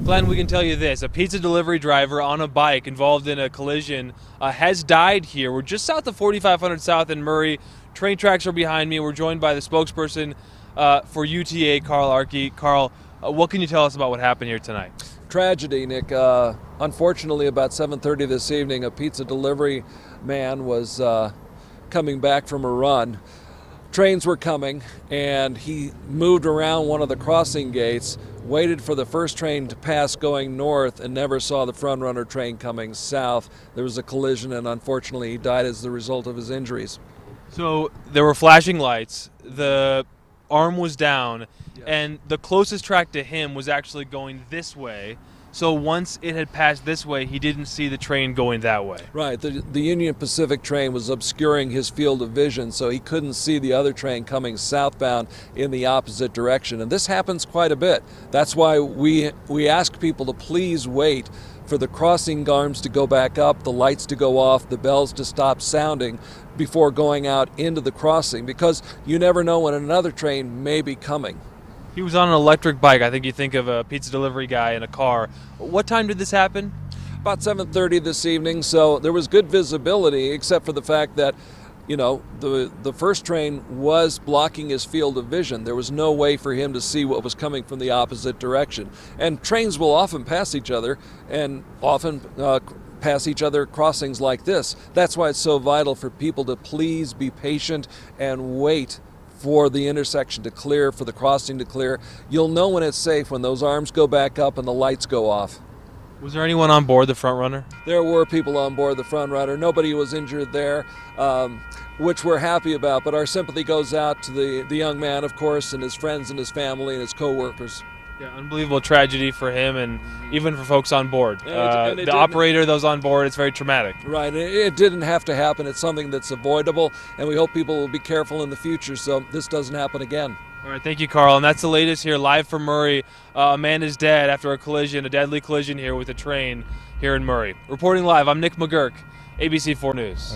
Glenn, we can tell you this. A pizza delivery driver on a bike involved in a collision has died here. We're just south of 4500 South in Murray. Train tracks are behind me. We're joined by the spokesperson for UTA, Carl Arkey. Carl, what can you tell us about what happened here tonight? Tragedy, Nick. Unfortunately, about 7:30 this evening, a pizza delivery man was coming back from a run. Trains were coming, and he moved around one of the crossing gates, waited for the first train to pass going north, and never saw the front runner train coming south. There was a collision, and unfortunately, he died as the result of his injuries. So there were flashing lights, the arm was down, Yes. and the closest track to him was actually going this way. So once it had passed this way, he didn't see the train going that way. Right, the Union Pacific train was obscuring his field of vision, so he couldn't see the other train coming southbound in the opposite direction. And this happens quite a bit. That's why we ask people to please wait for the crossing arms to go back up, the lights to go off, the bells to stop sounding before going out into the crossing, because you never know when another train may be coming. He was on an electric bike. I think you think of a pizza delivery guy in a car. What time did this happen? About 7:30 this evening, so there was good visibility, except for the fact that, you know, the first train was blocking his field of vision. There was no way for him to see what was coming from the opposite direction. And trains will often pass each other, and often pass each other at crossings like this. That's why it's so vital for people to please be patient and wait for the intersection to clear, for the crossing to clear. You'll know when it's safe when those arms go back up and the lights go off. Was there anyone on board the front runner? There were people on board the front runner. Nobody was injured there, which we're happy about, but our sympathy goes out to the young man, of course, and his friends and his family and his co-workers. Yeah, unbelievable tragedy for him and even for folks on board. And it the operator that was on board, it's very traumatic. Right, it didn't have to happen. It's something that's avoidable, and we hope people will be careful in the future so this doesn't happen again. All right, thank you, Carl. And that's the latest here, live from Murray. A man is dead after a collision, a deadly collision here with a train here in Murray. Reporting live, I'm Nick McGurk, ABC 4 News.